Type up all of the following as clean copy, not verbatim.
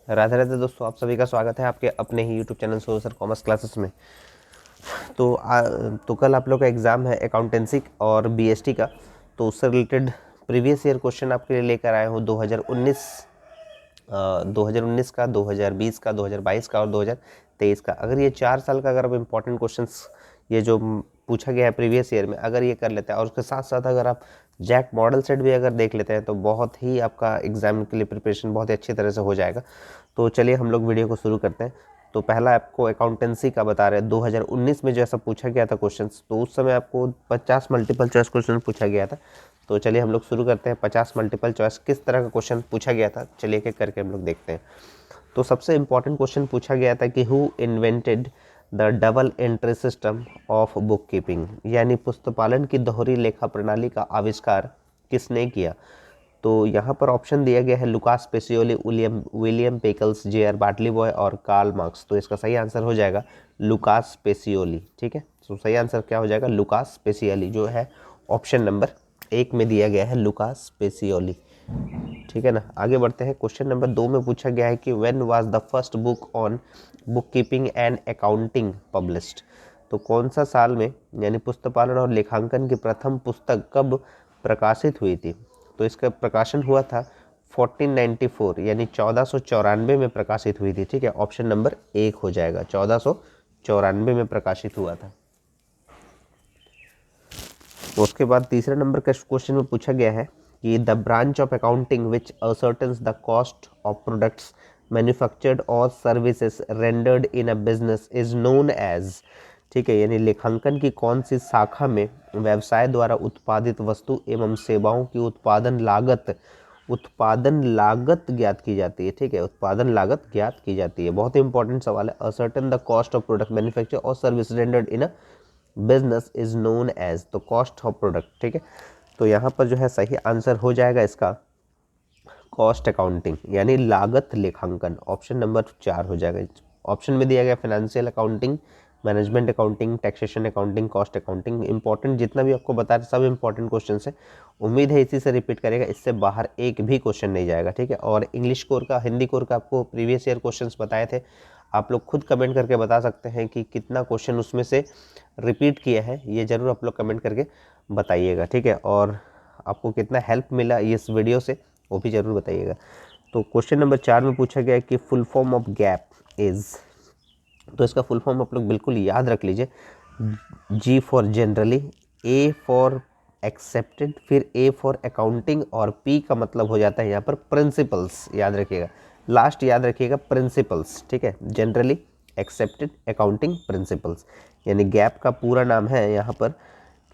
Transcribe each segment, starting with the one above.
राधे राधे दोस्तों, आप सभी का स्वागत है आपके अपने ही YouTube channel so sir commerce classes में। तो कल आप लोग का एग्ज़ाम है अकाउंटेंसी और बीएसटी का। तो उससे रिलेटेड प्रीवियस ईयर क्वेश्चन आपके लिए लेकर आया हूँ 2019 का, 2020 का, 2022 का और 2023 का। अगर ये 4 साल का अगर आप इम्पोर्टेंट क्वेश्चंस ये जो पूछा गया है प्रीवियस ईयर में अगर ये कर लेते हैं और उसके साथ साथ अगर आप जैक मॉडल सेट भी अगर देख लेते हैं तो बहुत ही आपका एग्जाम के लिए प्रिपरेशन बहुत ही अच्छी तरह से हो जाएगा। तो चलिए हम लोग वीडियो को शुरू करते हैं। तो पहला आपको अकाउंटेंसी का बता रहे हैं 2019 में जैसा पूछा गया था क्वेश्चंस, तो उस समय आपको 50 मल्टीपल चॉइस क्वेश्चन पूछा गया था। तो चलिए हम लोग शुरू करते हैं। 50 मल्टीपल चॉइस किस तरह का क्वेश्चन पूछा गया था, चलिए एक करके हम लोग देखते हैं। तो सबसे इम्पॉर्टेंट क्वेश्चन पूछा गया था कि who invented the double entry system of book keeping, यानी पुस्तपालन की दोहरी लेखा प्रणाली का आविष्कार किसने किया। तो यहाँ पर ऑप्शन दिया गया है Lucas Pacioli, William Pickles, J R. Batliboi और कार्ल मार्क्स। तो इसका सही आंसर हो जाएगा लुकास पेसियोली। ठीक है, तो सही आंसर क्या हो जाएगा, लुकास पेसियोली, जो है ऑप्शन नंबर 1 में दिया गया है लुकास पेसियोली। ठीक है ना। आगे बढ़ते हैं। क्वेश्चन नंबर 2 में पूछा गया है कि when was the first book on book keeping and accounting published. तो कौन सा साल में यानी पुस्तपालन और लेखांकन की प्रथम पुस्तक कब प्रकाशित हुई थी। तो इसका प्रकाशन हुआ था 1494 यानी 1494 में प्रकाशित हुई थी। ठीक है, ऑप्शन नंबर 1 हो जाएगा, 1494 में प्रकाशित हुआ था। तो उसके बाद तीसरे नंबर का क्वेश्चन में पूछा गया है कि the branch of accounting which ascertains the cost of products manufactured और services rendered in a business is known as. ठीक है, यानी लेखांकन की कौन सी शाखा में व्यवसाय द्वारा उत्पादित वस्तु एवं सेवाओं की उत्पादन लागत ज्ञात की जाती है। ठीक है, उत्पादन लागत ज्ञात की जाती है। बहुत ही इंपॉर्टेंट सवाल है। Ascertain the cost of product manufacture और service rendered in a business is known as, तो कॉस्ट ऑफ प्रोडक्ट। ठीक है, तो यहाँ पर जो है सही आंसर हो जाएगा इसका कॉस्ट अकाउंटिंग यानी लागत लेखांकन। ऑप्शन नंबर 4 हो जाएगा। ऑप्शन में दिया गया financial accounting, management accounting, taxation accounting, cost accounting. Important जितना भी आपको बता रहे सब इंपॉर्टेंट क्वेश्चन है। उम्मीद है इसी से रिपीट करेगा, इससे बाहर एक भी क्वेश्चन नहीं जाएगा। ठीक है, और इंग्लिश कोर का, हिंदी कोर का आपको प्रीवियस ईयर क्वेश्चन बताए थे। आप लोग खुद कमेंट करके बता सकते हैं कि कितना क्वेश्चन उसमें से रिपीट किया है, ये जरूर आप लोग कमेंट करके बताइएगा। ठीक है, और आपको कितना हेल्प मिला इस वीडियो से वो भी जरूर बताइएगा। तो क्वेश्चन नंबर 4 में पूछा गया है कि full form of gap is. तो इसका फुल फॉर्म आप लोग बिल्कुल याद रख लीजिए। G for generally, A for accepted, फिर ए फॉर अकाउंटिंग और पी का मतलब हो जाता है यहाँ पर प्रिंसिपल्स। याद रखिएगा, लास्ट याद रखिएगा प्रिंसिपल्स। ठीक है, जनरली, एक्सेप्टेड, अकाउंटिंग, प्रिंसिपल्स। यानी गैप का पूरा नाम है यहाँ पर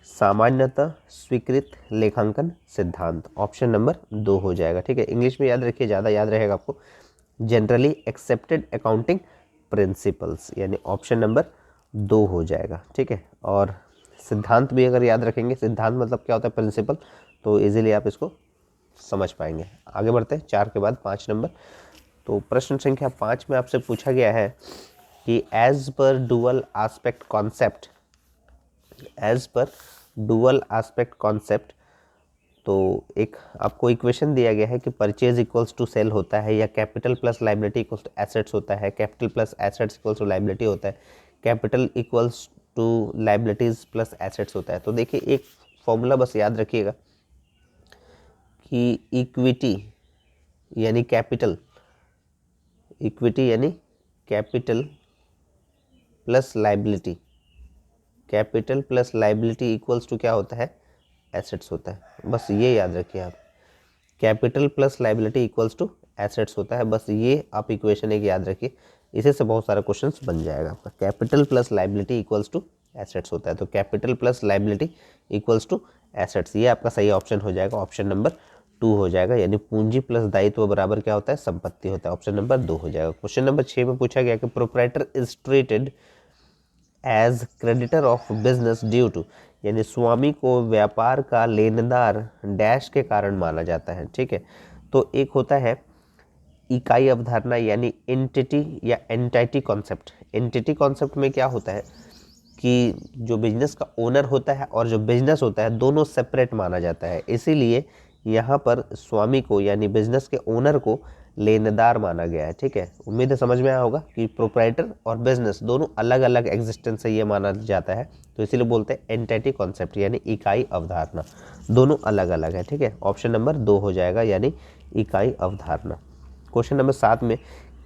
सामान्यतः स्वीकृत लेखांकन सिद्धांत। ऑप्शन नंबर 2 हो जाएगा। ठीक है, इंग्लिश में याद रखिए, ज़्यादा याद रहेगा आपको। जनरली एक्सेप्टेड अकाउंटिंग प्रिंसिपल्स, यानी ऑप्शन नंबर 2 हो जाएगा। ठीक है, और सिद्धांत भी अगर याद रखेंगे, सिद्धांत मतलब क्या होता है, प्रिंसिपल, तो इजीली आप इसको समझ पाएंगे। आगे बढ़ते हैं 4 के बाद 5 नंबर। तो प्रश्न संख्या 5 में आपसे पूछा गया है कि as per dual aspect concept, तो एक आपको इक्वेशन दिया गया है कि परचेज इक्वल्स टू सेल होता है, या capital plus liability equals to assets होता है, capital plus assets equals to liability होता है, capital equals to liabilities plus assets होता है। तो देखिए एक फॉर्मूला बस याद रखिएगा कि यानी कैपिटल इक्विटी यानी capital plus liability, capital plus liability equals to क्या होता है, एसेट्स होता है। बस ये याद रखिए आप, capital plus liability equals to assets होता है। बस ये आप इक्वेशन एक याद रखिए, इसे से बहुत सारा क्वेश्चंस बन जाएगा आपका। Capital plus liability equals to assets होता है, तो capital plus liability equals to assets, ये आपका सही ऑप्शन हो जाएगा। ऑप्शन नंबर 2 हो जाएगा, यानी पूंजी प्लस दायित्व बराबर क्या होता है, संपत्ति होता है। ऑप्शन नंबर 2 हो जाएगा। क्वेश्चन नंबर 6 में पूछा गया कि proprietor is treated as creditor of business due to, यानी स्वामी को व्यापार का लेनदार डैश के कारण माना जाता है। ठीक है, तो एक होता है इकाई अवधारणा यानी एंटिटी या एंटाइटी कॉन्सेप्ट। एंटिटी कॉन्सेप्ट में क्या होता है कि जो बिजनेस का ओनर होता है और जो बिजनेस होता है दोनों सेपरेट माना जाता है, इसीलिए यहाँ पर स्वामी को यानी बिजनेस के ओनर को लेनदार माना गया है। ठीक है, उम्मीद है समझ में आया होगा कि प्रोप्राइटर और बिजनेस दोनों अलग अलग एग्जिस्टेंस है ये माना जाता है, तो इसीलिए बोलते हैं एंटिटी कॉन्सेप्ट यानी इकाई अवधारणा, दोनों अलग अलग है। ठीक है, ऑप्शन नंबर 2 हो जाएगा यानी इकाई अवधारणा। क्वेश्चन नंबर 7 में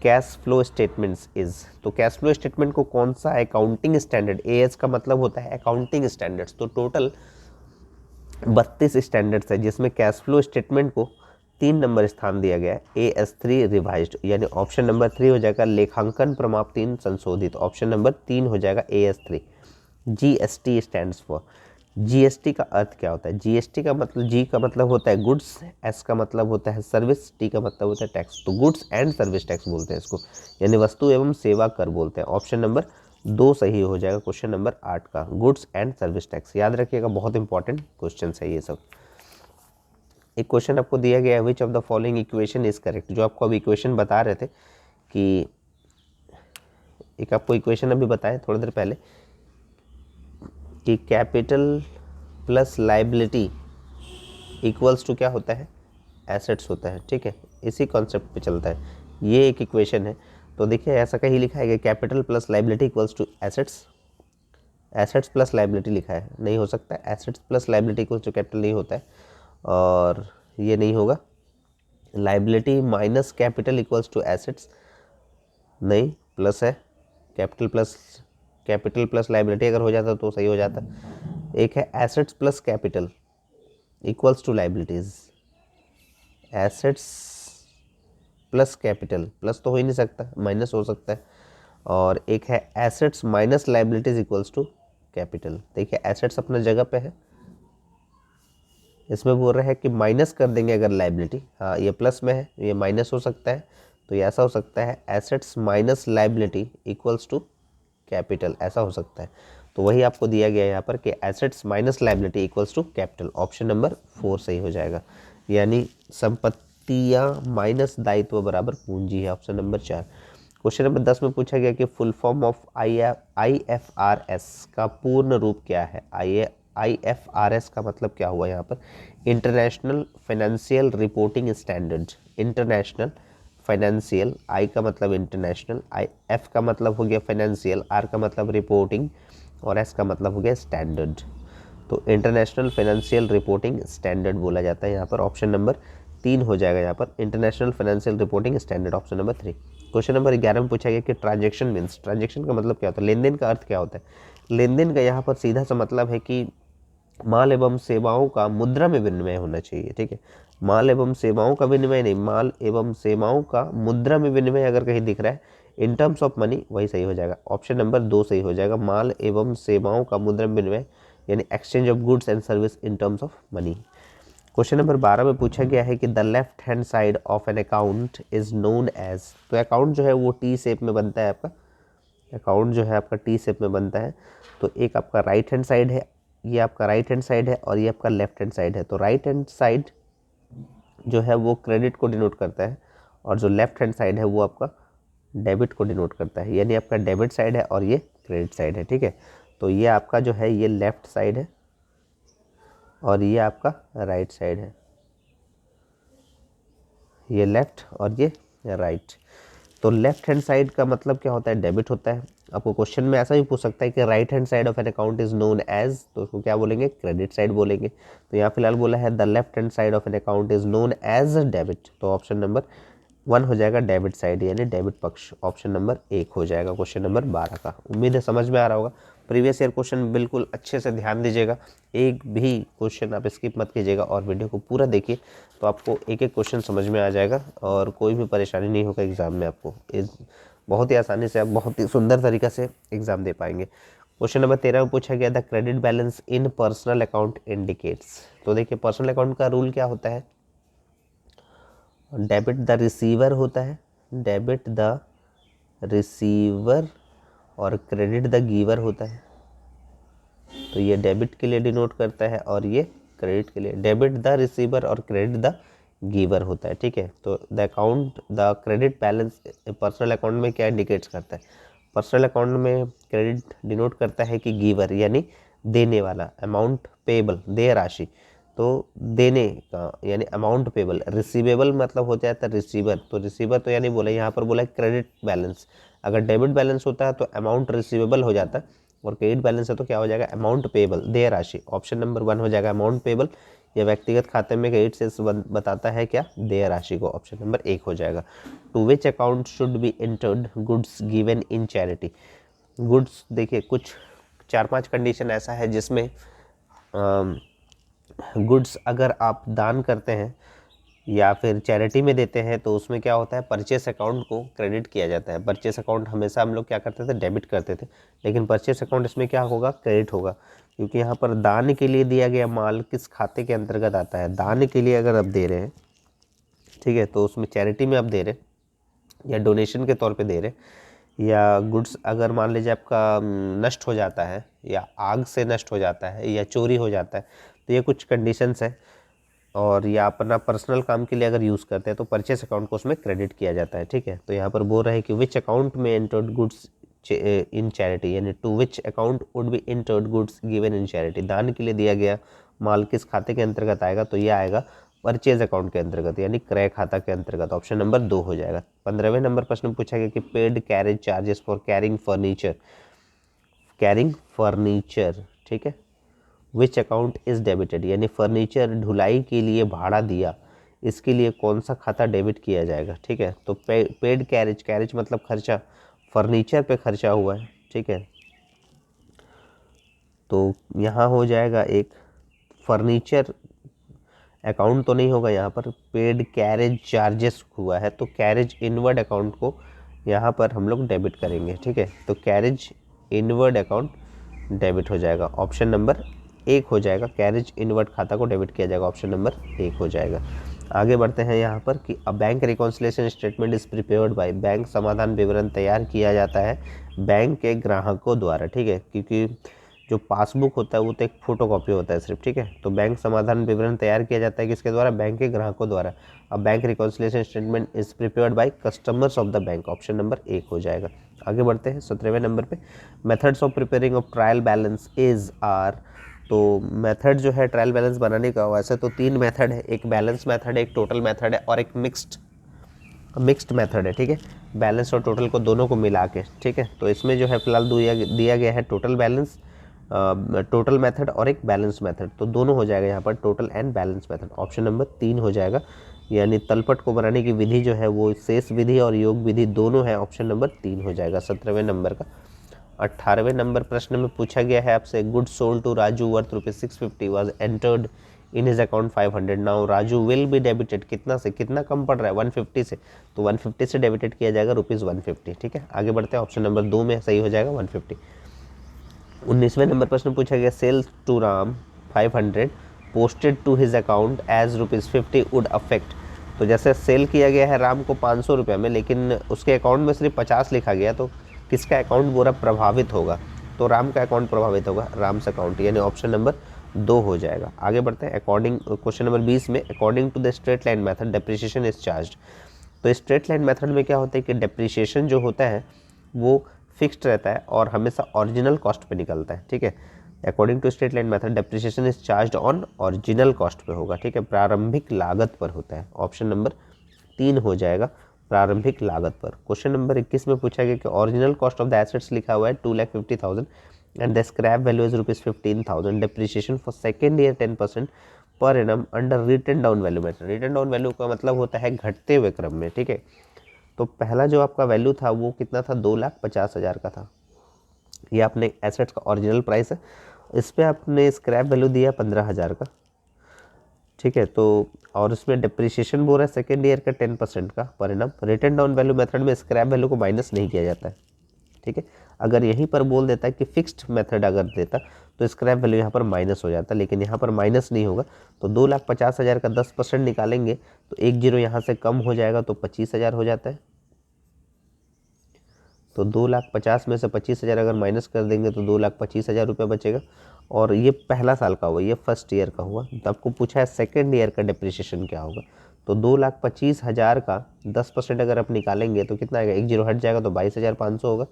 कैश फ्लो स्टेटमेंट्स इज, तो कैश फ्लो स्टेटमेंट को कौन सा अकाउंटिंग स्टैंडर्ड, एएस का मतलब होता है अकाउंटिंग स्टैंडर्ड्स, तो टोटल 32 स्टैंडर्ड्स है जिसमें कैश फ्लो स्टेटमेंट को 3 नंबर स्थान दिया गया है, AS3 रिवाइज्ड, यानी ऑप्शन नंबर 3 हो जाएगा लेखांकन प्रमाण 3 संशोधित, ऑप्शन नंबर 3 हो जाएगा AS3। GST stands for, GST का अर्थ क्या होता है, GST का मतलब, G का मतलब होता है गुड्स, S का मतलब होता है सर्विस, T का मतलब होता है टैक्स, तो गुड्स एंड सर्विस टैक्स बोलते हैं इसको, यानी वस्तु एवं सेवा कर बोलते हैं। ऑप्शन नंबर 2 सही हो जाएगा क्वेश्चन नंबर 8 का, गुड्स एंड सर्विस टैक्स। याद रखिएगा, बहुत इंपॉर्टेंट क्वेश्चन है ये सब। एक क्वेश्चन आपको दिया गया है, which of the following equation is correct, जो आपको अभी इक्वेशन बता रहे थे कि एक आपको इक्वेशन अभी बताया थोड़ी देर पहले कि capital plus liability equals to क्या होता है, एसेट्स होता है। ठीक है, इसी कॉन्सेप्ट पे चलता है, ये एक इक्वेशन है। तो देखिए ऐसा कहीं लिखा है कि capital plus liability equals to assets, assets plus liability लिखा है, नहीं हो सकता, assets plus liability equals to capital नहीं होता है, और ये नहीं होगा, liability minus capital equals to assets नहीं, प्लस है, कैपिटल प्लस लाइबिलिटी अगर हो जाता तो सही हो जाता। एक है assets plus capital equals to liabilities, assets plus capital, plus तो हो ही नहीं सकता, माइनस हो सकता है, और एक है assets minus liabilities equals to capital. देखिए एसेट्स अपना जगह पे है, इसमें बोल रहे हैं कि माइनस कर देंगे अगर लाइबिलिटी, हाँ ये प्लस में है, ये माइनस हो सकता है, तो ये ऐसा हो सकता है assets minus liability equals to capital, ऐसा हो सकता है। तो वही आपको दिया गया है यहाँ पर कि assets minus liability equals to capital, option number 4 सही हो जाएगा, यानी संपत्तियाँ माइनस दायित्व बराबर पूंजी है, ऑप्शन नंबर 4। क्वेश्चन नंबर 10 में पूछा गया कि फुल फॉर्म ऑफ IFRS का पूर्ण रूप क्या है, IFRS का मतलब क्या हुआ यहाँ पर, international financial reporting standard, international financial, I का मतलब इंटरनेशनल, एफ का मतलब हो गया फाइनेंशियल, आर का मतलब रिपोर्टिंग, और एस का मतलब हो गया स्टैंडर्ड, तो इंटरनेशनल फाइनेंशियल रिपोर्टिंग स्टैंडर्ड बोला जाता है यहाँ पर, ऑप्शन नंबर 3 हो जाएगा यहाँ पर, international financial reporting standard, option number 3। Question number 11 में पूछा गया कि ट्रांजैक्शन मीन्स, ट्रांजैक्शन का मतलब क्या होता है, लेन देन का अर्थ क्या होता है। लेन देन का यहाँ पर सीधा सा मतलब है कि माल एवं सेवाओं का मुद्रा में विनिमय होना चाहिए। ठीक है, माल एवं सेवाओं का विनिमय नहीं, माल एवं सेवाओं का मुद्रा में विनिमय अगर कहीं दिख रहा है इन टर्म्स ऑफ मनी, वही सही हो जाएगा, ऑप्शन नंबर 2 सही हो जाएगा, माल एवं सेवाओं का मुद्रा में विनिमय यानी exchange of goods and service in terms of money. Question number 12 में पूछा गया है कि the left hand side of an account is known as, तो अकाउंट जो है वो टी शेप में बनता है आपका, अकाउंट जो है आपका टी शेप में बनता है, तो एक आपका राइट हैंड साइड है, ये आपका राइट हैंड साइड है, और ये आपका लेफ्ट हैंड साइड है। तो राइट हैंड साइड जो है वो क्रेडिट को डिनोट करता है, और जो लेफ्ट हैंड साइड है वो आपका डेबिट को डिनोट करता है, यानी आपका डेबिट साइड है और ये क्रेडिट साइड है। ठीक है, तो ये आपका जो है ये लेफ्ट साइड है और ये आपका राइट साइड है, ये लेफ्ट और ये राइट। तो लेफ्ट हैंड साइड का मतलब क्या होता है, डेबिट होता है। आपको क्वेश्चन में ऐसा भी पूछ सकता है कि right hand side of an account is known as, तो उसको क्या बोलेंगे, क्रेडिट साइड बोलेंगे। तो यहाँ फिलहाल बोला है the left hand side of an account is known as debit, तो ऑप्शन नंबर 1 हो जाएगा डेबिट साइड यानी डेबिट पक्ष, ऑप्शन नंबर 1 हो जाएगा क्वेश्चन नंबर 12 का। उम्मीद है समझ में आ रहा होगा। प्रीवियस ईयर क्वेश्चन बिल्कुल अच्छे से ध्यान दीजिएगा, एक भी क्वेश्चन आप स्किप मत कीजिएगा और वीडियो को पूरा देखिए, तो आपको एक एक क्वेश्चन समझ में आ जाएगा और कोई भी परेशानी नहीं होगा एग्ज़ाम में। आपको बहुत ही आसानी से आप बहुत ही सुंदर तरीक़े से एग्ज़ाम दे पाएंगे। क्वेश्चन नंबर 13 में पूछा गया the credit balance in personal account indicates, तो देखिए पर्सनल अकाउंट का रूल क्या होता है, डेबिट द रिसीवर होता है, डेबिट द रिसीवर और क्रेडिट द गिवर होता है। तो ये डेबिट के लिए डिनोट करता है और ये क्रेडिट के लिए, डेबिट द रिसीवर और क्रेडिट द गिवर होता है। ठीक है, तो the account the credit balance personal account में क्या इंडिकेट्स करता है, पर्सनल अकाउंट में क्रेडिट डिनोट करता है कि गिवर यानी देने वाला, अमाउंट पेबल देय राशि, तो देने का यानी अमाउंट पेबल, रिसीवेबल मतलब हो जाता है रिसीवर, तो रिसीवर तो यानी बोला यहाँ पर बोला है क्रेडिट बैलेंस। अगर डेबिट बैलेंस होता है तो अमाउंट रिसीवेबल हो जाता है, और क्रेडिट बैलेंस है तो क्या हो जाएगा अमाउंट पेबल, देय राशि। ऑप्शन नंबर 1 हो जाएगा अमाउंट पेबल, या व्यक्तिगत खाते में क्रेडिट से बताता है क्या देय राशि को, ऑप्शन नंबर 1 हो जाएगा। To which account should be entered goods given in charity. Goods देखिए कुछ 4-5 कंडीशन ऐसा है जिसमें गुड्स अगर आप दान करते हैं या फिर चैरिटी में देते हैं तो उसमें क्या होता है परचेस अकाउंट को क्रेडिट किया जाता है। परचेस अकाउंट हमेशा हम लोग क्या करते थे डेबिट करते थे, लेकिन परचेस अकाउंट इसमें क्या होगा क्रेडिट होगा, क्योंकि यहाँ पर दान के लिए दिया गया माल किस खाते के अंतर्गत आता है। दान के लिए अगर आप दे रहे हैं, ठीक है, तो उसमें चैरिटी में आप दे रहे हैं या डोनेशन के तौर पे दे रहे हैं, या गुड्स अगर मान लीजिए आपका नष्ट हो जाता है या आग से नष्ट हो जाता है या चोरी हो जाता है, तो ये कुछ कंडीशंस है, और या अपना पर्सनल काम के लिए अगर यूज़ करते हैं तो परचेस अकाउंट को उसमें क्रेडिट किया जाता है, ठीक है। तो यहाँ पर बोल रहे हैं कि विच अकाउंट में एंटर्ड गुड्स इन चैरिटी, यानी to which account would be entered goods given in charity, दान के लिए दिया गया माल किस खाते के अंतर्गत आएगा, तो ये आएगा परचेज अकाउंट के अंतर्गत यानी क्रय खाता के अंतर्गत, ऑप्शन नंबर 2 हो जाएगा। 15वें नंबर प्रश्न पूछा गया कि paid carriage charges for carrying furniture, ठीक है, विच अकाउंट इज डेबिटेड, यानी फर्नीचर ढुलाई के लिए भाड़ा दिया, इसके लिए कौन सा खाता डेबिट किया जाएगा, ठीक है। तो पेड कैरेज मतलब खर्चा, फर्नीचर पे खर्चा हुआ है, ठीक है, तो यहाँ हो जाएगा एक फर्नीचर अकाउंट तो नहीं होगा यहाँ पर, पेड कैरेज चार्जेस हुआ है तो कैरेज इनवर्ड अकाउंट को यहाँ पर हम लोग डेबिट करेंगे, ठीक है। तो कैरेज इनवर्ड अकाउंट डेबिट हो जाएगा, ऑप्शन नंबर 1 हो जाएगा, कैरेज इनवर्ड खाता को डेबिट किया जाएगा, ऑप्शन नंबर 1 हो जाएगा। आगे बढ़ते हैं यहाँ पर कि a bank reconciliation statement is prepared bye, bank समाधान विवरण तैयार किया जाता है बैंक के ग्राहकों द्वारा, ठीक है, क्योंकि जो पासबुक होता है वो तो एक फोटोकॉपी होता है सिर्फ, ठीक है। तो बैंक समाधान विवरण तैयार किया जाता है किसके द्वारा, बैंक के ग्राहकों द्वारा। अब bank reconciliation statement is prepared by customers of the bank, option number 1 हो जाएगा। आगे बढ़ते हैं 17वें नंबर पे, methods of preparing of trial balance is are. तो मेथड जो है ट्रायल बैलेंस बनाने का, वैसे तो 3 मेथड है, एक बैलेंस मेथड है, एक टोटल मेथड है, और एक मिक्स्ड मेथड है, ठीक है, बैलेंस और टोटल को दोनों को मिला के, ठीक है। तो इसमें जो है फिलहाल दिया गया है टोटल मेथड और एक बैलेंस मेथड, तो दोनों हो जाएगा यहाँ पर total and balance method, option number 3 हो जाएगा। यानी तलपट को बनाने की विधि जो है वो शेष विधि और योग विधि दोनों है, ऑप्शन नंबर 3 हो जाएगा 17वें नंबर का। 18वें नंबर प्रश्न में पूछा गया है आपसे, good sold to Raju worth ₹650 was entered in his account 500, now Raju will be debited, कितना से कितना कम पड़ रहा है 150 से, तो 150 से डेबिटेड किया जाएगा ₹150, ठीक है। आगे बढ़ते हैं, ऑप्शन नंबर 2 में सही हो जाएगा 150। 19वें नंबर प्रश्न पूछा गया, sales to Ram 500 posted to his account as ₹50 would affect. तो जैसे सेल किया गया है राम को 500 रुपये में, लेकिन उसके अकाउंट में सिर्फ 50 लिखा गया, तो किसका अकाउंट पूरा प्रभावित होगा, तो राम का अकाउंट प्रभावित होगा, राम्स अकाउंट, यानी ऑप्शन नंबर 2 हो जाएगा। आगे बढ़ते हैं, अकॉर्डिंग क्वेश्चन नंबर 20 में, according to the straight line method depreciation is charged. तो स्ट्रेट लाइन मेथड में क्या होता है कि डेप्रिसिएशन जो होता है वो फिक्स्ड रहता है और हमेशा ओरिजिनल कॉस्ट पे निकलता है, ठीक है। According to straight line method depreciation is charged on original cost पे होगा, ठीक है, प्रारंभिक लागत पर होता है, ऑप्शन नंबर 3 हो जाएगा, प्रारंभिक लागत पर। क्वेश्चन नंबर 21 में पूछा गया कि original cost of the assets लिखा हुआ है 2,50,000 and the scrap value is ₹15,000, depreciation for second year 10% per annum under written down value method. Written down value का मतलब होता है घटते हुए क्रम में, ठीक है। तो पहला जो आपका वैल्यू था वो कितना था, 2,50,000 का था, ये आपने एसेट्स का ओरिजिनल प्राइस है, इस पर आपने स्क्रैप वैल्यू दिया 15,000 का, ठीक है। तो और उसमें डिप्रिसिएशन बोल रहा है सेकेंड ईयर का 10% का परिणाम, रिटन डाउन वैल्यू मेथड में स्क्रैप वैल्यू को माइनस नहीं किया जाता है, ठीक है। अगर यहीं पर बोल देता है कि फिक्स्ड मेथड अगर देता तो स्क्रैप वैल्यू यहाँ पर माइनस हो जाता, लेकिन यहाँ पर माइनस नहीं होगा, तो 2,50,000 का 10% निकालेंगे तो एक जीरो यहाँ से कम हो जाएगा तो 25,000 हो जाता है। तो 2,50,000 में से 25,000 अगर माइनस कर देंगे तो 2,25,000 रुपये बचेगा, और ये पहला साल का हुआ, ये फर्स्ट ईयर का हुआ। तो आपको पूछा है सेकेंड ईयर का डिप्रिसिएशन क्या होगा, तो 2,25,000 का 10% अगर आप निकालेंगे तो कितना आएगा, एक जीरो हट जाएगा तो 22,500 होगा,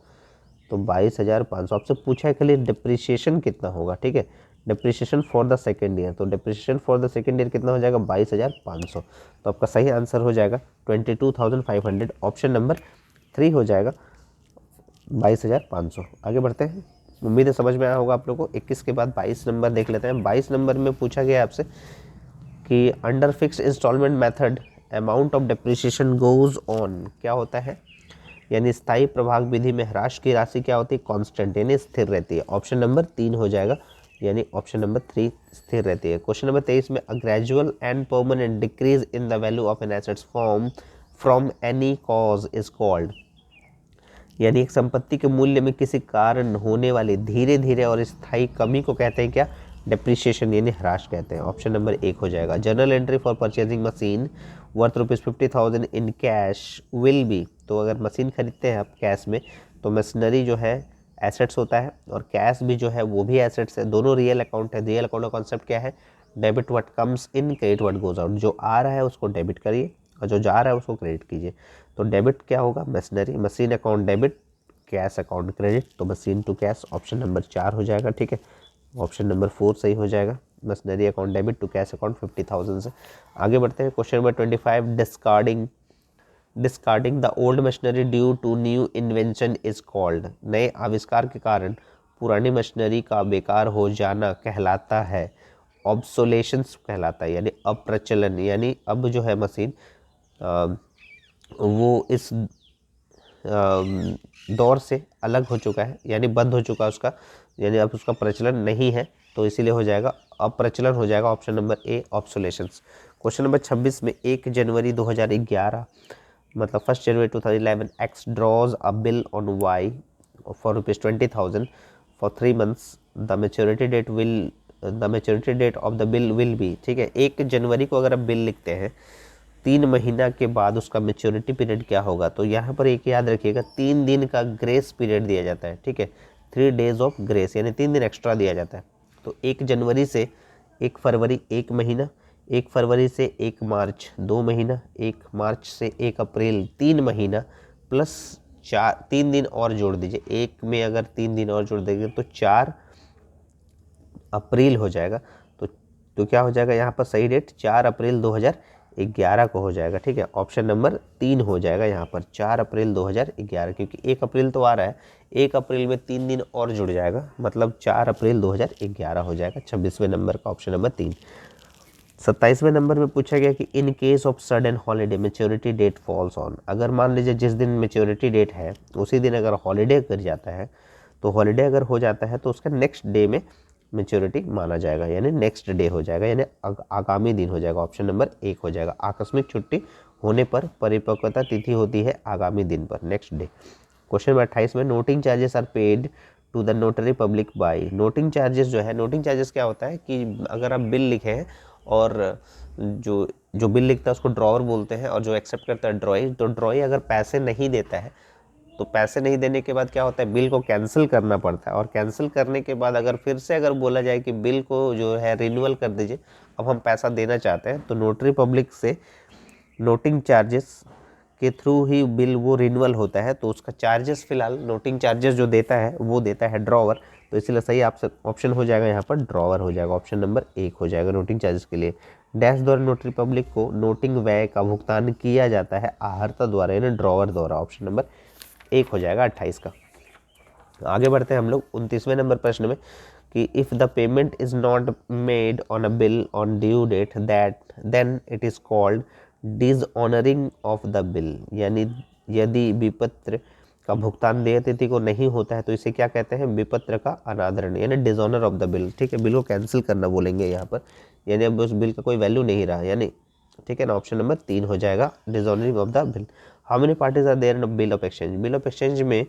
तो 22,500 आपसे पूछा है खाली डिप्रिसिएशन कितना होगा, ठीक है। Depreciation for the second year, तो depreciation for the second year कितना हो जाएगा 22,500, तो आपका सही आंसर हो जाएगा 22,500, ऑप्शन नंबर 3 हो जाएगा 22,500। आगे बढ़ते हैं, उम्मीद है समझ में आया होगा आप लोगों को। 21 के बाद 22 नंबर देख लेते हैं। 22 नंबर में पूछा गया आपसे कि under fixed installment method amount of depreciation goes on, क्या होता है, यानी स्थायी प्रभाग विधि में ह्रास की राशि क्या होती है, कांस्टेंट यानी स्थिर रहती है। ऑप्शन नंबर 3 हो जाएगा, यानी ऑप्शन नंबर 3 स्थिर रहती है। क्वेश्चन नंबर 23 में, a gradual and permanent decrease in the value of an assets form from any cause is called, यानी एक संपत्ति के मूल्य में किसी कारण होने वाली धीरे धीरे और स्थायी कमी को कहते हैं क्या, डिप्रिसिएशन यानी ह्रास कहते हैं। ऑप्शन नंबर 1 हो जाएगा। Journal entry for purchasing machine worth ₹50,000 in cash will be, तो अगर मशीन खरीदते हैं आप कैश में, तो मशीनरी जो है एसेट्स होता है और कैश भी जो है वो भी एसेट्स है, दोनों रियल अकाउंट है। रियल अकाउंट का कॉन्सेप्ट क्या है, debit what comes in, credit what goes out, जो आ रहा है उसको डेबिट करिए और जो जा रहा है उसको क्रेडिट कीजिए। तो डेबिट क्या होगा, machinery, machine account debit, cash account credit, तो machine to cash, option number 4 हो जाएगा। ठीक है, ऑप्शन नंबर 4 सही हो जाएगा, machinery account debit to cash account 50,000 से। आगे बढ़ते हैं, question number 25, discarding the old machinery due to new invention is called, नए आविष्कार के कारण पुरानी मशीनरी का बेकार हो जाना कहलाता है, ऑब्सोलेशंस कहलाता है, यानी अप्रचलन, यानी अब जो है मशीन वो इस दौर से अलग हो चुका है, यानी बंद हो चुका है उसका, यानी अब उसका प्रचलन नहीं है, तो इसीलिए हो जाएगा अप्रचलन हो जाएगा, option number A obsolescences. Question number 26 में, 1 जनवरी 2011 मतलब 1 जनवरी 2011 X draws a bill on Y for ₹20,000 for 3 months, the maturity date of the bill will be, ठीक है। 1 जनवरी को अगर आप बिल लिखते हैं, 3 महीना के बाद उसका मेच्योरिटी पीरियड क्या होगा, तो यहाँ पर एक याद रखिएगा 3 दिन का ग्रेस पीरियड दिया जाता है, ठीक है, 3 days ऑफ ग्रेस, यानी 3 दिन एक्स्ट्रा दिया जाता है। तो 1 जनवरी से 1 फरवरी 1 महीना, 1 फरवरी से 1 मार्च 2 महीना, 1 मार्च से 1 अप्रैल 3 महीना, प्लस 3 दिन और जोड़ दीजिए, एक में अगर 3 दिन और जोड़ देंगे तो 4 अप्रैल हो जाएगा। तो क्या हो जाएगा यहाँ पर सही डेट 4 अप्रैल 2011 को हो जाएगा, ठीक है, ऑप्शन नंबर 3 हो जाएगा यहाँ पर 4 अप्रैल 2011, क्योंकि 1 अप्रैल तो आ रहा है, 1 अप्रैल में 3 दिन और जुड़ जाएगा, मतलब 4 अप्रैल 2011 हो जाएगा। 26वें नंबर का ऑप्शन नंबर 3। 27वें नंबर में पूछा गया कि in case of sudden holiday maturity date falls on, अगर मान लीजिए जिस दिन मेच्योरिटी डेट है उसी दिन अगर हॉलीडे कर जाता है, तो हॉलीडे अगर हो जाता है तो उसका नेक्स्ट डे में मेच्योरिटी माना जाएगा, यानी नेक्स्ट डे हो जाएगा, यानी आगामी दिन हो जाएगा, ऑप्शन नंबर 1 हो जाएगा। आकस्मिक छुट्टी होने पर परिपक्वता तिथि होती है आगामी दिन पर, नेक्स्ट डे। क्वेश्चन नंबर 28 में, noting charges are paid to the notary public by, noting charges जो है, नोटिंग चार्जेस क्या होता है कि अगर आप बिल लिखे हैं और जो बिल लिखता है उसको ड्रॉवर बोलते हैं, और जो एक्सेप्ट करता है ड्रॉई, तो ड्रॉई अगर पैसे नहीं देता है तो पैसे नहीं देने के बाद क्या होता है, बिल को कैंसिल करना पड़ता है, और कैंसिल करने के बाद अगर फिर से अगर बोला जाए कि बिल को जो है रिन्यूअल कर दीजिए, अब हम पैसा देना चाहते हैं, तो नोटरी पब्लिक से नोटिंग चार्जेस के थ्रू ही बिल वो रिन्यूअल होता है, तो उसका चार्जेस फिलहाल नोटिंग चार्जेस जो देता है वो देता है ड्रॉवर, तो इसलिए सही आपसे ऑप्शन हो जाएगा यहाँ पर ड्रॉवर हो जाएगा, ऑप्शन नंबर 1 हो जाएगा नोटिंग चार्जेस के लिए। डैश द्वारा नोटरी पब्लिक को नोटिंग व्यय का भुगतान किया जाता है आहर्ता द्वारा, यानी ड्रॉवर द्वारा, ऑप्शन नंबर 1 हो जाएगा 28 का। आगे बढ़ते हैं हम लोग 29वें नंबर प्रश्न में कि if the payment is not made on a bill on due date that then it is called dishonouring of the bill, यानी यदि विपत्र का भुगतान देय तिथि को नहीं होता है तो इसे क्या कहते हैं, विपत्र का अनादरण, यानी डिसऑनर ऑफ द बिल, ठीक है, बिल को कैंसिल करना बोलेंगे यहाँ पर, यानी अब उस बिल का कोई वैल्यू नहीं रहा, यानी ठीक है ना, ऑप्शन नंबर 3 हो जाएगा dishonouring of the bill. How many parties are there in bill of exchange, bill of exchange में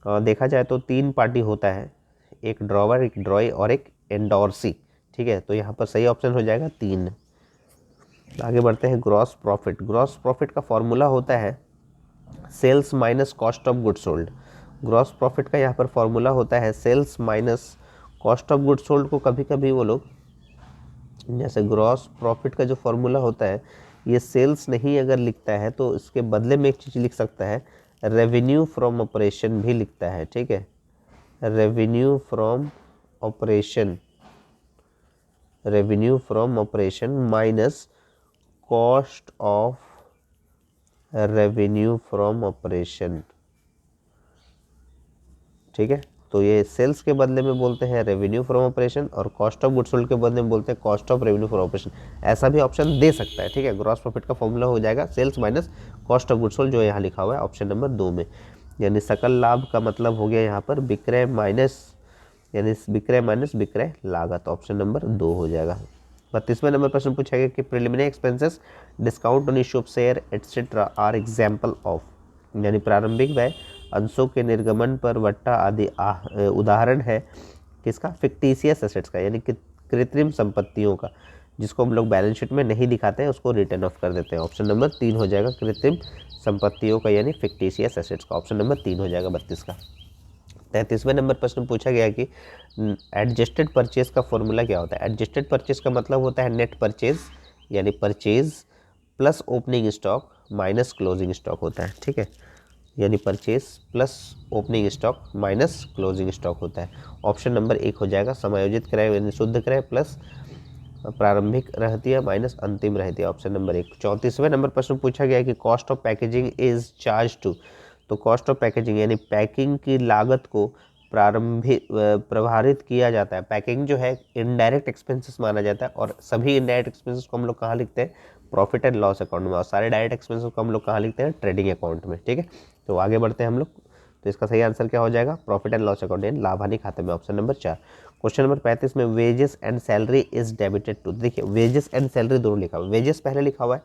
देखा जाए तो 3 पार्टी होता है, एक ड्रॉवर, एक ड्रॉई और एक एंडोर्सी, ठीक है, तो यहाँ पर सही ऑप्शन हो जाएगा 3। आगे बढ़ते हैं, ग्रॉस प्रॉफिट, ग्रॉस प्रॉफिट का फॉर्मूला होता है sales minus cost of good sold, gross profit का यहाँ पर फॉर्मूला होता है sales minus cost of good sold को कभी कभी वो लोग, जैसे ग्रॉस प्रॉफिट का जो फॉर्मूला होता है ये सेल्स नहीं अगर लिखता है तो इसके बदले में एक चीज़ लिख सकता है, रेवेन्यू फ्रॉम ऑपरेशन भी लिखता है, ठीक है, revenue from operation, revenue from operation minus cost of revenue from operation. ठीक है, तो ये सेल्स के बदले में बोलते हैं रेवेन्यू फ्रॉम ऑपरेशन और कॉस्ट ऑफ गुड्स सोल्ड के बदले में बोलते हैं cost of revenue from operation. ऐसा भी ऑप्शन दे सकता है। ठीक है, ग्रॉस प्रॉफिट का फॉर्मूला हो जाएगा sales minus cost of goods sold, जो यहाँ लिखा हुआ है ऑप्शन नंबर 2 में। यानी सकल लाभ का मतलब हो गया यहाँ पर विक्रय माइनस, यानी विक्रय माइनस विक्रय लागत, ऑप्शन नंबर 2 हो जाएगा। 32वें नंबर प्रश्न पूछा गया कि preliminary expenses, discount on issue of share etcetera are example of, यानी प्रारंभिक व्यय, अंशों के निर्गमन पर वट्टा आदि उदाहरण है किसका, फिक्टिशियस एसेट्स का, यानी कृत्रिम संपत्तियों का, जिसको हम लोग बैलेंस शीट में नहीं दिखाते हैं, उसको रिटर्न ऑफ कर देते हैं। ऑप्शन नंबर 3 हो जाएगा कृत्रिम संपत्तियों का, यानी फिक्टिशियस एसेट्स का, ऑप्शन नंबर 3 हो जाएगा 32 का। 33वें नंबर प्रश्न पूछा गया कि एडजस्टेड परचेज का फॉर्मूला क्या होता है। एडजस्टेड परचेज का मतलब होता है नेट परचेज, यानी purchase plus opening stock minus closing stock होता है। ठीक है, यानी purchase plus opening stock minus closing stock होता है। ऑप्शन नंबर 1 हो जाएगा समायोजित क्रय यानी शुद्ध क्रय प्लस प्रारंभिक रहतिया माइनस अंतिम रहतिया, ऑप्शन नंबर 1। 34वें नंबर प्रश्न पूछा गया कि cost of packaging is charge to, तो कॉस्ट ऑफ पैकेजिंग यानी पैकिंग की लागत को प्रारंभिक प्रभावित किया जाता है। पैकिंग जो है इनडायरेक्ट एक्सपेंसेस माना जाता है और सभी इनडायरेक्ट एक्सपेंसेस को हम लोग कहाँ लिखते हैं, प्रॉफिट एंड लॉस अकाउंट में, और सारे डायरेक्ट एक्सपेंसेस को हम लोग कहाँ लिखते हैं, ट्रेडिंग अकाउंट में। ठीक है, तो आगे बढ़ते हैं हम लोग। तो इसका सही आंसर क्या हो जाएगा, प्रॉफिट एंड लॉस अकाउंट यानी लाभ हानि खाते में, ऑप्शन नंबर 4। क्वेश्चन नंबर 35 में wages and salary is debited to, देखिए वेजेस एंड सैलरी दोनों लिखा हुआ है, वेजेस पहले लिखा हुआ है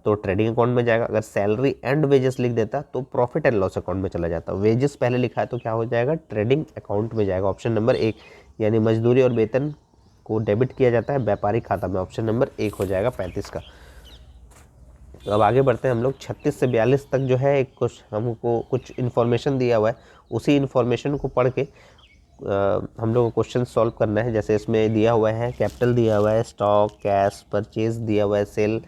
तो ट्रेडिंग अकाउंट में जाएगा, अगर सैलरी एंड वेजेस लिख देता तो प्रॉफिट एंड लॉस अकाउंट में चला जाता। वेजेस पहले लिखा है तो क्या हो जाएगा, ट्रेडिंग अकाउंट में जाएगा, ऑप्शन नंबर 1, यानी मजदूरी और वेतन को डेबिट किया जाता है व्यापारिक खाता में, ऑप्शन नंबर 1 हो जाएगा 35 का। तो अब आगे बढ़ते हैं हम लोग। 36 से 42 तक जो है एक कुछ हमको कुछ इन्फॉर्मेशन दिया हुआ है, उसी इन्फॉर्मेशन को पढ़ के हम लोग को क्वेश्चन सॉल्व करना है। जैसे इसमें दिया हुआ है कैपिटल दिया हुआ है, स्टॉक, कैश, परचेज दिया हुआ है, sale,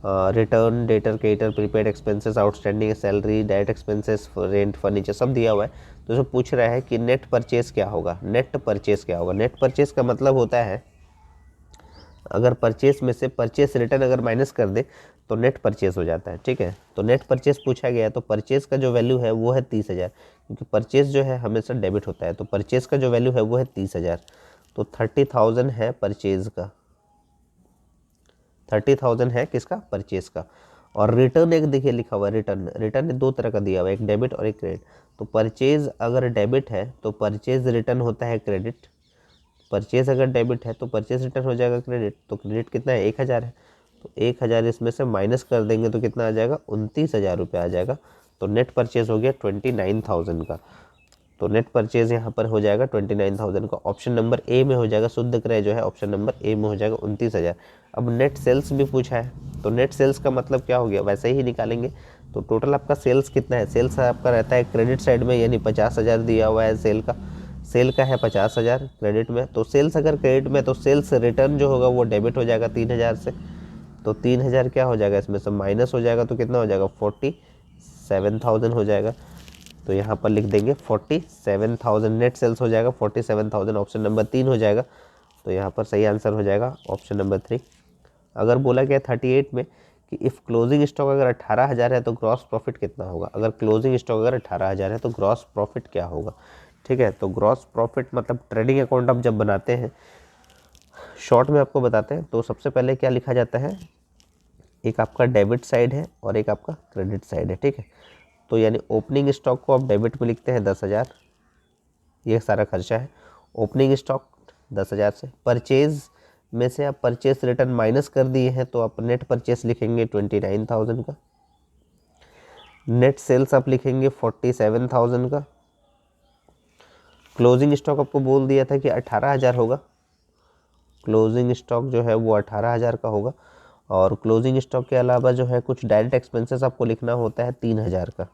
return, debtor, creditor, prepaid expenses, outstanding, salary, direct expenses, rent, furniture, सब दिया हुआ है। तो जो पूछ रहा है कि नेट परचेज क्या होगा, नेट परचेज क्या होगा। नेट परचेज का मतलब होता है अगर परचेस में से परचेस रिटर्न अगर माइनस कर दे तो नेट परचेस हो जाता है। ठीक है, तो नेट परचेस पूछा गया है तो परचेस का जो वैल्यू है वो है 30,000, क्योंकि परचेस जो है हमेशा डेबिट होता है, तो परचेस का जो वैल्यू है वो है 30,000, तो 30,000 है परचेज का, 30,000 है किसका, परचेस का। और रिटर्न एक देखिए लिखा हुआ है, रिटर्न, रिटर्न दो तरह का दिया हुआ है, एक डेबिट और एक क्रेडिट। तो परचेज अगर डेबिट है तो परचेज रिटर्न होता है क्रेडिट, परचेज अगर डेबिट है तो परचेज रिटर्न हो जाएगा क्रेडिट। तो क्रेडिट कितना है, 1,000 है, तो 1,000 इसमें से माइनस कर देंगे तो कितना आ जाएगा, 29,000 रुपये आ जाएगा। तो नेट परचेज हो गया 29,000 का, तो नेट परचेज यहाँ पर हो जाएगा 29,000 का, ऑप्शन नंबर ए में हो जाएगा। शुद्ध क्रय जो है ऑप्शन नंबर ए में हो जाएगा 29,000। अब नेट सेल्स भी पूछा है, तो नेट सेल्स का मतलब क्या हो गया, वैसे ही निकालेंगे। तो टोटल आपका सेल्स कितना है, सेल्स आपका रहता है क्रेडिट साइड में, यानी 50,000 दिया हुआ है सेल का, सेल का है 50,000 क्रेडिट में। तो सेल्स अगर क्रेडिट में तो सेल्स रिटर्न जो होगा वो डेबिट हो जाएगा 3,000 से, तो 3,000 क्या हो जाएगा इसमें से माइनस हो जाएगा, तो कितना हो जाएगा 47,000 हो जाएगा। तो यहाँ पर लिख देंगे 47,000 नेट सेल्स हो जाएगा 47,000, ऑप्शन नंबर 3 हो जाएगा। तो यहाँ पर सही आंसर हो जाएगा ऑप्शन नंबर 3। अगर बोला गया 38 में कि इफ़ क्लोजिंग स्टॉक अगर 18,000 है तो ग्रॉस प्रॉफिट कितना होगा, अगर क्लोजिंग स्टॉक अगर 18,000 है तो ग्रॉस प्रॉफिट क्या होगा। ठीक है, तो ग्रॉस प्रॉफिट मतलब ट्रेडिंग अकाउंट आप जब बनाते हैं, शॉर्ट में आपको बताते हैं, तो सबसे पहले क्या लिखा जाता है, एक आपका डेबिट साइड है और एक आपका क्रेडिट साइड है। ठीक है, तो यानी ओपनिंग स्टॉक को आप डेबिट में लिखते हैं 10,000, ये सारा खर्चा है ओपनिंग स्टॉक 10,000 से। परचेज में से आप परचेज रिटर्न माइनस कर दिए हैं तो आप नेट परचेज लिखेंगे 29,000 का, नेट सेल्स आप लिखेंगे 47,000 का, क्लोजिंग स्टॉक आपको बोल दिया था कि 18,000 होगा, क्लोजिंग स्टॉक जो है वो 18,000 का होगा। और क्लोजिंग स्टॉक के अलावा जो है कुछ डायरेक्ट एक्सपेंसेस आपको लिखना होता है 3,000 का,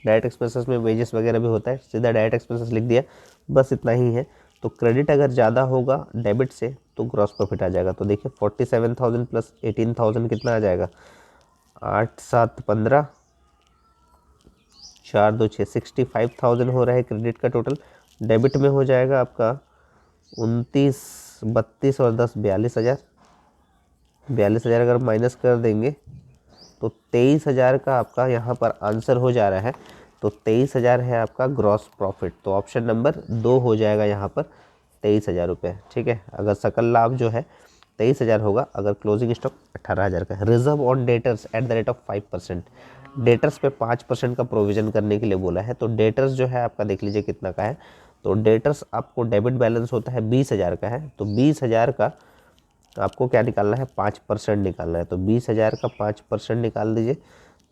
डायरेक्ट एक्सपेंसेस में वेजेस वगैरह भी होता है, सीधा डायरेक्ट एक्सपेंसेस लिख दिया, बस इतना ही है। तो क्रेडिट अगर ज़्यादा होगा डेबिट से तो ग्रॉस प्रॉफिट आ जाएगा। तो देखिए 47,000 प्लस 18,000 कितना आ जाएगा, 8 7 15 4 2 6 65,000 हो रहा है क्रेडिट का टोटल। डेबिट में हो जाएगा आपका 29, 32 और 10 42,000। 42,000 अगर माइनस कर देंगे तो 23,000 का आपका यहाँ पर आंसर हो जा रहा है। तो 23,000 है आपका ग्रॉस प्रॉफिट। तो ऑप्शन नंबर 2 हो जाएगा यहाँ पर 23,000 रुपये। ठीक है, अगर सकल लाभ जो है 23,000 होगा, अगर क्लोजिंग स्टॉक 18,000 का है। Reserve on debtors at the rate of 5%। Debtors पे 5% का प्रोविजन करने के लिए बोला है। तो डेटर्स जो है आपका देख लीजिए कितना का है। तो डेटर्स आपको डेबिट बैलेंस होता है 20,000 का है। तो 20,000 का आपको क्या निकालना है, 5% निकालना है। तो 20,000 का 5% निकाल दीजिए।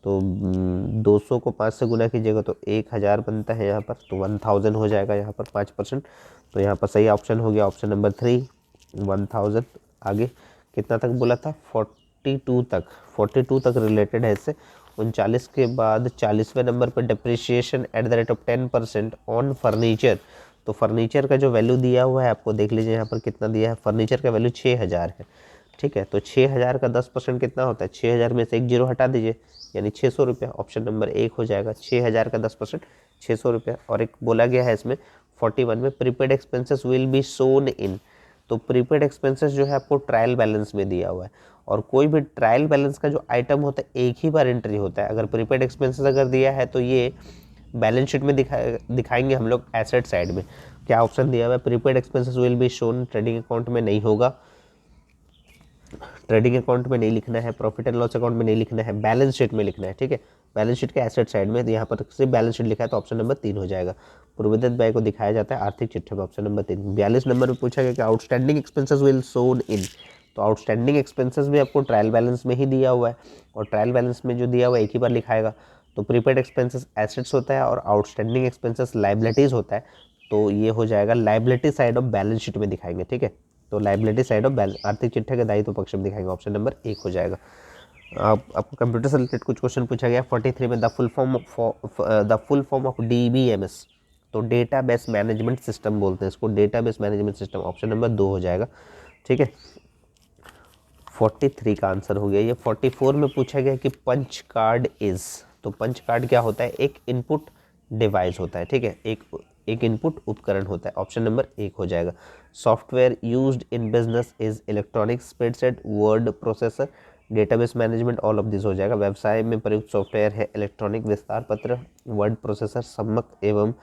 तो 200 को 5 से गुना कीजिएगा तो 1,000 बनता है यहाँ पर। तो 1,000 हो जाएगा यहाँ पर 5%। तो यहाँ पर सही ऑप्शन हो गया ऑप्शन नंबर 3, 1,000। आगे कितना तक बोला था, 42 तक। 42 तक रिलेटेड है इससे। 39 के बाद 40वें नंबर पर depreciation at the rate of 10% on furniture. तो फर्नीचर का जो वैल्यू दिया हुआ है आपको देख लीजिए यहाँ पर कितना दिया है। फर्नीचर का वैल्यू 6,000 है। ठीक है, तो 6,000 का 10% कितना होता है, 6,000 में से एक जीरो हटा दीजिए, यानी 600 रुपया। ऑप्शन नंबर 1 हो जाएगा। 6,000 का 10% 600 रुपया। और एक बोला गया है इसमें 41 में, प्रीपेड एक्सपेंसेस विल बी सोन इन। तो प्रीपेड एक्सपेंसेस जो है आपको ट्रायल बैलेंस में दिया हुआ है। और कोई भी ट्रायल बैलेंस का जो आइटम होता है एक ही बार एंट्री होता है। अगर प्रीपेड एक्सपेंसेस अगर दिया है तो ये बैलेंस शीट में दिखाएंगे हम लोग एसेट साइड में। क्या ऑप्शन दिया हुआ है, prepaid expenses will be shown, trading account में नहीं होगा, ट्रेडिंग अकाउंट में नहीं लिखना है, प्रॉफिट एंड लॉस अकाउंट में नहीं लिखना है, बैलेंस शीट में लिखना है। ठीक है, बैलेंस शीट के एसेट साइड में। यहाँ पर सिर्फ बैलेंस शीट लिखा है तो ऑप्शन नंबर 3 हो जाएगा। प्रोविडेंट व्यय को दिखाया जाता है आर्थिक चिट्ठे में, ऑप्शन नंबर 3। 42 नंबर में पूछा गया कि आउटस्टैंडिंग एक्सपेंसेस विल सोन इन। तो आउटस्टैंडिंग एक्सपेंसेस भी आपको ट्रायल बैलेंस में ही दिया हुआ है। और ट्रायल बैलेंस में जो दिया हुआ है एक ही बार लिखाएगा। तो प्रीपेड एक्सपेंसेस एसेट्स होता है और आउटस्टैंडिंग एक्सपेंसेस लाइबिलिटीज होता है। तो ये हो जाएगा liability side of balance sheet में दिखाएंगे। ठीक है, तो लाइबिलिटी साइड ऑफ आर्थिक चिट्ठे के दायित्व पक्ष में दिखाएंगे। ऑप्शन नंबर 1 हो जाएगा। आपको कंप्यूटर से रिलेटेड कुछ क्वेश्चन पूछा गया 43 में, the full form of DBMS। तो डेटाबेस मैनेजमेंट सिस्टम बोलते हैं इसको, database management system. Option number 2 हो जाएगा। ठीक है, 43 का आंसर हो गया ये। 44 में पूछा गया कि पंच कार्ड इज। तो पंच कार्ड क्या होता है, एक इनपुट डिवाइस होता है। ठीक है, एक इनपुट उपकरण होता है। ऑप्शन नंबर 1 हो जाएगा। Software used in business is electronic spreadsheet, word processor, database management, all of this हो जाएगा। व्यवसाय में प्रयुक्त सॉफ्टवेयर है इलेक्ट्रॉनिक विस्तार पत्र, वर्ड प्रोसेसर, सम्मक एवं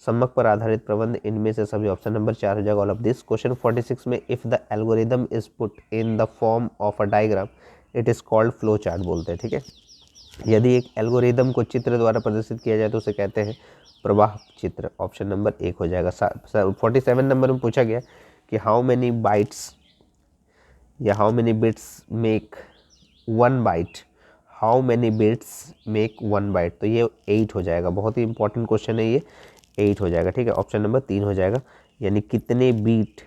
सम्मक पर आधारित प्रबंध, इनमें से सभी। ऑप्शन नंबर 4 हो जाएगा ऑल ऑफ दिस। क्वेश्चन 46 में, if the algorithm is put in the form of a diagram it is called flow chart बोलते हैं। ठीक है, यदि एक एल्गोरिदम को चित्र द्वारा प्रदर्शित किया जाए तो उसे कहते हैं प्रवाह चित्र। ऑप्शन नंबर 1 हो जाएगा। 47 नंबर में पूछा गया कि हाउ मेनी बाइट्स या how many bits make 1 byte, how many bits make 1 byte. तो ये 8 हो जाएगा। बहुत ही इंपॉर्टेंट क्वेश्चन है ये, 8 हो जाएगा। ठीक है, ऑप्शन नंबर 3 हो जाएगा। यानी कितने बीट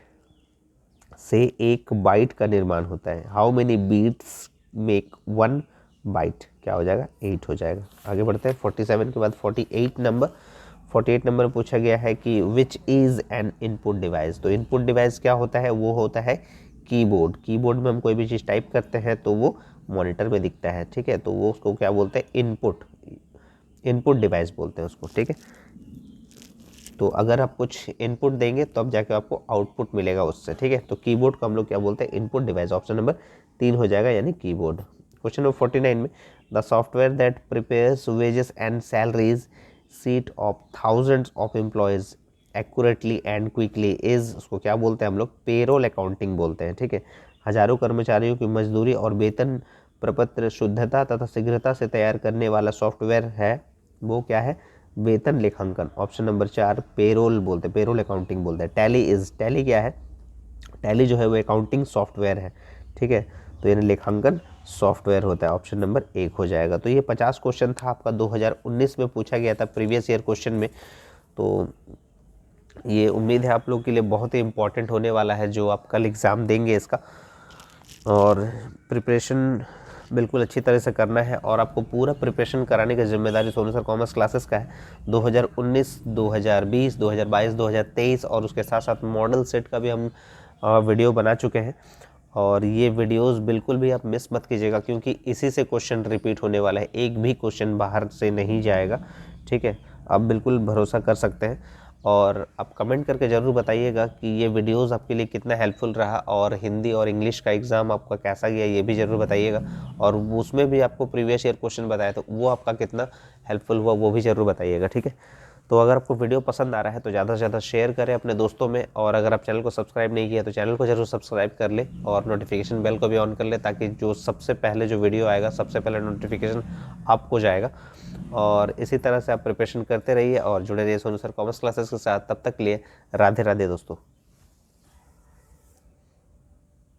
से एक बाइट का निर्माण होता है, how many bits make 1 byte, क्या हो जाएगा, 8 हो जाएगा। आगे बढ़ते हैं 47 के बाद 48 नंबर। 48 नंबर में पूछा गया है कि which is an input device. तो इनपुट डिवाइस क्या होता है, वो होता है कीबोर्ड। कीबोर्ड में हम कोई भी चीज़ टाइप करते हैं तो वो मॉनिटर में दिखता है। ठीक है, तो वो उसको क्या बोलते हैं, इनपुट डिवाइस बोलते हैं उसको। ठीक है, तो अगर आप कुछ इनपुट देंगे तो अब जाके आपको आउटपुट मिलेगा उससे। ठीक है, तो कीबोर्ड को हम लोग क्या बोलते हैं, इनपुट डिवाइस। ऑप्शन नंबर 3 हो जाएगा, यानी कीबोर्ड। क्वेश्चन नंबर 49 में, the software that prepares wages and salaries seat of thousands of employees accurately and quickly is, उसको क्या बोलते हैं हम लोग, पेरोल अकाउंटिंग बोलते हैं। ठीक है, हजारों कर्मचारियों की मजदूरी और वेतन प्रपत्र शुद्धता तथा शीघ्रता से तैयार करने वाला सॉफ्टवेयर है, वो क्या है, वेतन लेखांकन। ऑप्शन नंबर 4 पेरोल बोलते हैं, पेरोल अकाउंटिंग बोलते हैं। टैली इज, टैली क्या है, टैली जो है वो अकाउंटिंग सॉफ्टवेयर है। ठीक है, तो यानी लेखांकन सॉफ्टवेयर होता है। ऑप्शन नंबर 1 हो जाएगा। तो ये 50 क्वेश्चन था आपका, 2019 में पूछा गया था प्रीवियस ईयर क्वेश्चन में। तो ये उम्मीद है आप लोग के लिए बहुत ही इंपॉर्टेंट होने वाला है जो आप कल एग्ज़ाम देंगे इसका। और प्रिपरेशन बिल्कुल अच्छी तरह से करना है और आपको पूरा प्रिपरेशन कराने की जिम्मेदारी सोनू सर कॉमर्स क्लासेस का है। 2019, 2020, 2022, 2023 और उसके साथ साथ मॉडल सेट का भी हम वीडियो बना चुके हैं। और ये वीडियोस बिल्कुल भी आप मिस मत कीजिएगा क्योंकि इसी से क्वेश्चन रिपीट होने वाला है, एक भी क्वेश्चन बाहर से नहीं जाएगा। ठीक है, आप बिल्कुल भरोसा कर सकते हैं। और आप कमेंट करके ज़रूर बताइएगा कि ये वीडियोस आपके लिए कितना हेल्पफुल रहा, और हिंदी और इंग्लिश का एग्ज़ाम आपका कैसा गया ये भी ज़रूर बताइएगा, और उसमें भी आपको प्रीवियस ईयर क्वेश्चन बताया तो वो आपका कितना हेल्पफुल हुआ वो भी ज़रूर बताइएगा, ठीक है। तो अगर आपको वीडियो पसंद आ रहा है तो ज़्यादा से ज़्यादा शेयर करें अपने दोस्तों में, और अगर आप चैनल को सब्सक्राइब नहीं किया तो चैनल को जरूर सब्सक्राइब कर ले और नोटिफिकेशन बेल को भी ऑन कर ले, ताकि जो सबसे पहले जो वीडियो आएगा सबसे पहले नोटिफिकेशन आपको जाएगा। और इसी तरह से आप प्रिपरेशन करते रहिए और जुड़े रहिए सोनू सर कॉमर्स क्लासेस के साथ। तब तक के लिए राधे राधे दोस्तों।